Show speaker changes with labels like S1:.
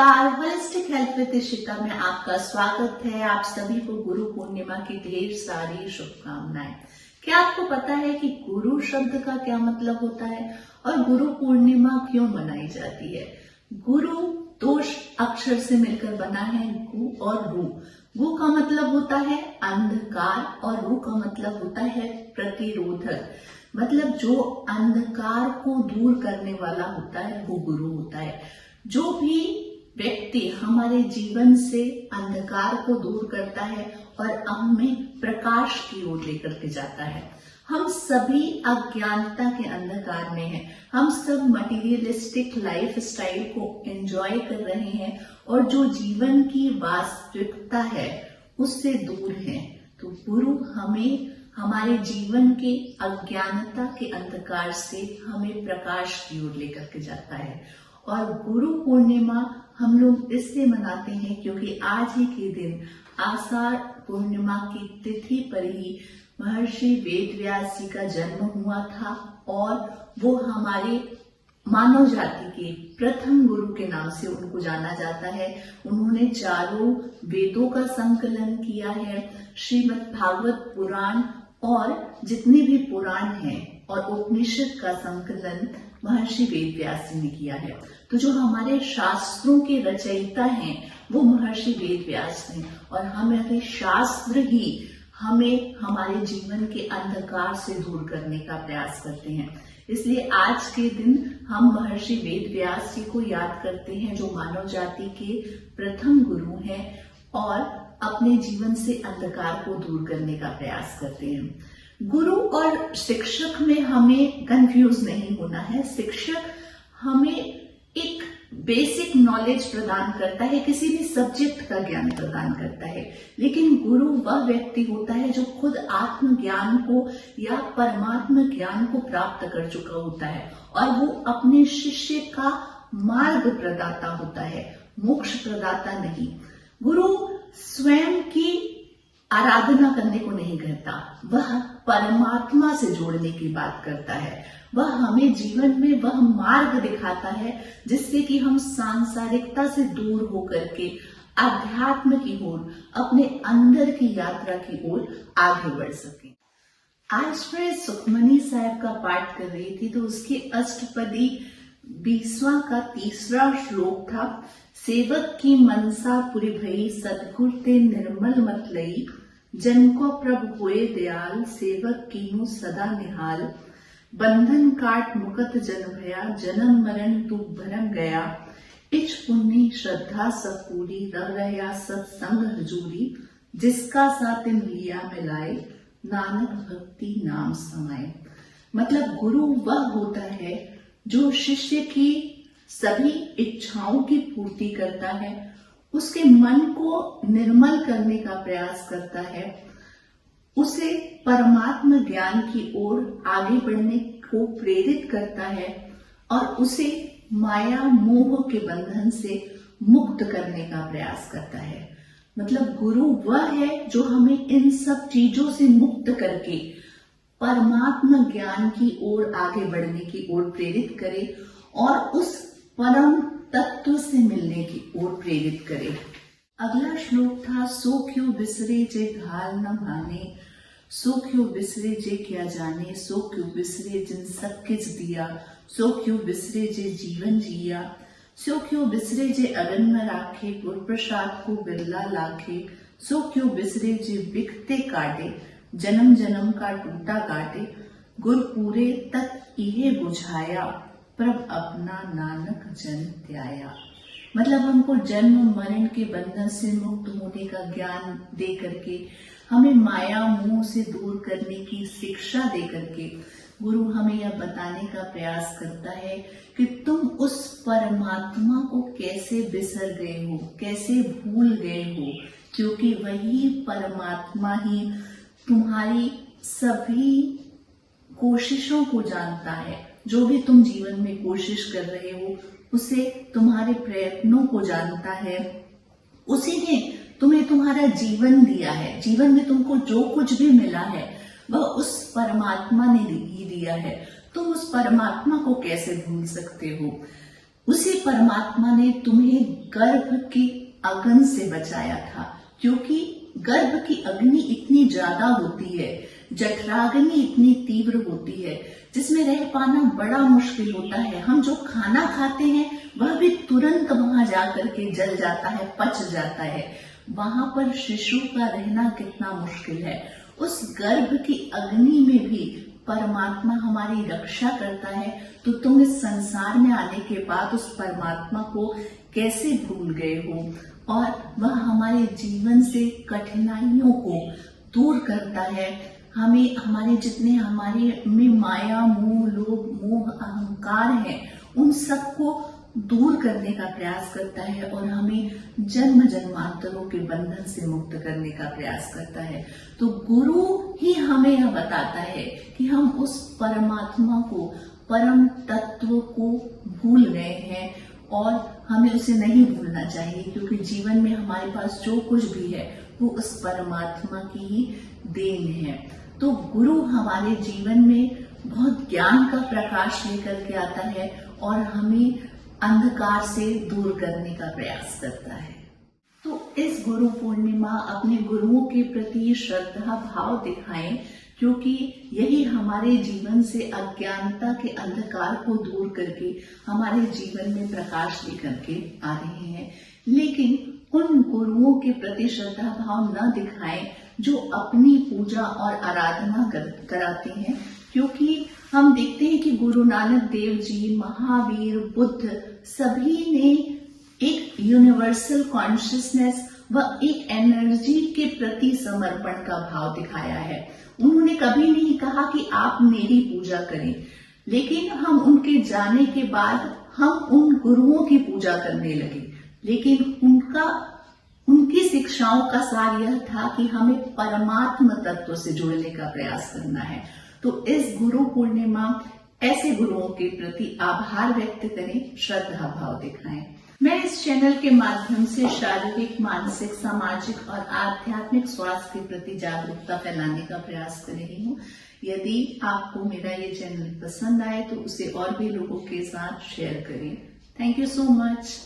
S1: नमस्कार, holistic health with Ishita में आपका स्वागत है। आप सभी को गुरु पूर्णिमा की ढेर सारी शुभकामनाएं। क्या आपको पता है कि गुरु शब्द का क्या मतलब होता है और गुरु पूर्णिमा क्यों मनाई जाती है? गुरु दो अक्षर से मिलकर बना है, गु और रू। गु का मतलब होता है अंधकार और रू का मतलब होता है प्रतिरोधक। मतलब जो अंधकार को दूर करने वाला होता है वो गुरु होता है। जो भी व्यक्ति हमारे जीवन से अंधकार को दूर करता है और हमें प्रकाश की ओर लेकर के जाता है। हम सभी अज्ञानता के अंधकार में हैं। हम सब मटेरियलिस्टिक लाइफ स्टाइल को एंजॉय कर रहे हैं और जो जीवन की वास्तविकता है उससे दूर हैं। तो गुरु हमें हमारे जीवन के अज्ञानता के अंधकार से हमें प्रकाश की ओर लेकर के जाता है। और गुरु पूर्णिमा हम लोग इससे मनाते हैं क्योंकि आज ही के दिन आषाढ़ पूर्णिमा की तिथि पर ही महर्षि वेदव्यास जी का जन्म हुआ था और वो हमारे मानव जाति के प्रथम गुरु के नाम से उनको जाना जाता है। उन्होंने चारों वेदों का संकलन किया है। श्रीमद् भागवत पुराण और जितने भी पुराण हैं और उपनिषद का संकलन महर्षि वेदव्यास जी ने किया है। तो जो हमारे शास्त्रों के रचयिता हैं वो महर्षि वेदव्यास हैं और हमारे शास्त्र ही हमें हमारे जीवन के अंधकार से दूर करने का प्रयास करते हैं। इसलिए आज के दिन हम महर्षि वेदव्यास जी को याद करते हैं जो मानव जाति के प्रथम गुरु हैं और अपने जीवन से अंधकार को दूर करने का प्रयास करते हैं। गुरु और शिक्षक में हमें कंफ्यूज नहीं होना है। शिक्षक हमें एक बेसिक नॉलेज प्रदान करता है, किसी भी सब्जेक्ट का ज्ञान प्रदान करता है, लेकिन गुरु वह व्यक्ति होता है जो खुद आत्मज्ञान को या परमात्म ज्ञान को प्राप्त कर चुका होता है और वो अपने शिष्य का मार्ग प्रदाता होता है, मोक्ष प्रदाता नहीं। गुरु स्वयं की आराधना करने को नहीं कहता, वह परमात्मा से जोड़ने की बात करता है। वह हमें जीवन में वह मार्ग दिखाता है जिससे कि हम सांसारिकता से दूर होकर के अध्यात्म की ओर, अपने अंदर की यात्रा की ओर आगे बढ़ सके। आज मैं सुखमनी साहब का पाठ कर रही थी तो उसके अष्टपदी 20वां का 3रा श्लोक था। सेवक की मनसा पुरी भई, सद्गुर ते निर्मल मत लई, जन को प्रभु होए दयाल, सेवक कीनु सदा निहाल, बंधन काट मुकत जन भया, जन्म मरण दुख भरम गया, इच पुण्य श्रद्धा सब पूरी, रह रहा सत्संग हजूरी, जिसका सातिन लिया मिलाए, नानक भक्ति नाम समाए। मतलब गुरु वह होता है जो शिष्य की सभी इच्छाओं की पूर्ति करता है, उसके मन को निर्मल करने का प्रयास करता है, उसे परमात्म ज्ञान की ओर आगे बढ़ने को प्रेरित करता है और उसे माया मोह के बंधन से मुक्त करने का प्रयास करता है। मतलब गुरु वह है जो हमें इन सब चीजों से मुक्त करके परमात्म ज्ञान की ओर आगे बढ़ने की ओर प्रेरित करे और उस परम तत्व से मिलने की ओर प्रेरित करे। अगला श्लोक था, सो क्यों बिसरे जे घाल न भाने, सो क्यों बिसरे जे क्या जाने, सो क्यों बिसरे जिन सब किछ दिया, सो क्यों बिसरे जे जीवन जिया, सो क्यों बिसरे जे अगन में राखे, गुर प्रसाद को बिरला लाखे, सो क्यों बिसरे जे बिकते काटे, जन्म जन्म का टूटा काटे, गुर पूरे तक इहे बुझाया, प्रभ अपना नानक जन त्याया। मतलब हमको जन्म मरण के बंधन से मुक्त होने का ज्ञान दे करके, हमें माया मोह से दूर करने की शिक्षा दे करके गुरु हमें यह बताने का प्रयास करता है कि तुम उस परमात्मा को कैसे बिसर गए हो, कैसे भूल गए हो, क्योंकि वही परमात्मा ही तुम्हारी सभी कोशिशों को जानता है। जो भी तुम जीवन में कोशिश कर रहे हो उसे, तुम्हारे प्रयत्नों को जानता है। उसी ने तुम्हें तुम्हारा जीवन दिया है। जीवन में तुमको जो कुछ भी मिला है वह उस परमात्मा ने ही दिया है। तुम उस परमात्मा को कैसे भूल सकते हो? उसी परमात्मा ने तुम्हें गर्भ की अग्नि से बचाया था, क्योंकि गर्भ की अग्नि इतनी ज्यादा होती है, जठराग्नि इतनी तीव्र होती है, जिसमें रह पाना बड़ा मुश्किल होता है। हम जो खाना खाते हैं वह भी तुरंत वहां जाकर के जल जाता है, पच जाता है। वहां पर शिशु का रहना कितना मुश्किल है। उस गर्भ की अग्नि में भी परमात्मा हमारी रक्षा करता है, तो तुम इस संसार में आने के बाद उस परमात्मा को कैसे भूल गए हो। और वह हमारे जीवन से कठिनाइयों को दूर करता है, हमें हमारे जितने हमारे में माया, मोह, लोभ, मोह, अहंकार है, उन सबको दूर करने का प्रयास करता है और हमें जन्म जन्मांतरों के बंधन से मुक्त करने का प्रयास करता है। तो गुरु ही हमें यह बताता है कि हम उस परमात्मा को, परम तत्व को भूल गए हैं और हमें उसे नहीं भूलना चाहिए, क्योंकि जीवन में हमारे पास जो कुछ भी है वो उस परमात्मा की ही देन है। तो गुरु हमारे जीवन में बहुत ज्ञान का प्रकाश लेकर के आता है और हमें अंधकार से दूर करने का प्रयास करता है। तो इस गुरु पूर्णिमा अपने गुरुओं के प्रति श्रद्धा भाव दिखाएं, क्योंकि यही हमारे जीवन से अज्ञानता के अंधकार को दूर करके हमारे जीवन में प्रकाश लेकर के आ रहे हैं। लेकिन उन गुरुओं के प्रति श्रद्धा भाव न दिखाएं जो अपनी पूजा और आराधना कराते हैं, क्योंकि हम देखते हैं कि गुरु नानक देव जी, महावीर, बुद्ध, सभी ने एक यूनिवर्सल कॉन्शियसनेस व एक एनर्जी के प्रति समर्पण का भाव दिखाया है। उन्होंने कभी नहीं कहा कि आप मेरी पूजा करें, लेकिन हम उनके जाने के बाद हम उन गुरुओं की पूजा करने लगे। लेकिन उनकी शिक्षाओं का सार यह था कि हमें परमात्म तत्व से जुड़ने का प्रयास करना है। तो इस गुरु पूर्णिमा ऐसे गुरुओं के प्रति आभार व्यक्त करें, श्रद्धा भाव दिखाएं। मैं इस चैनल के माध्यम से शारीरिक, मानसिक, सामाजिक और आध्यात्मिक स्वास्थ्य के प्रति जागरूकता फैलाने का प्रयास कर रही हूँ। यदि आपको मेरा ये चैनल पसंद आए तो उसे और भी लोगों के साथ शेयर करें। Thank you so much.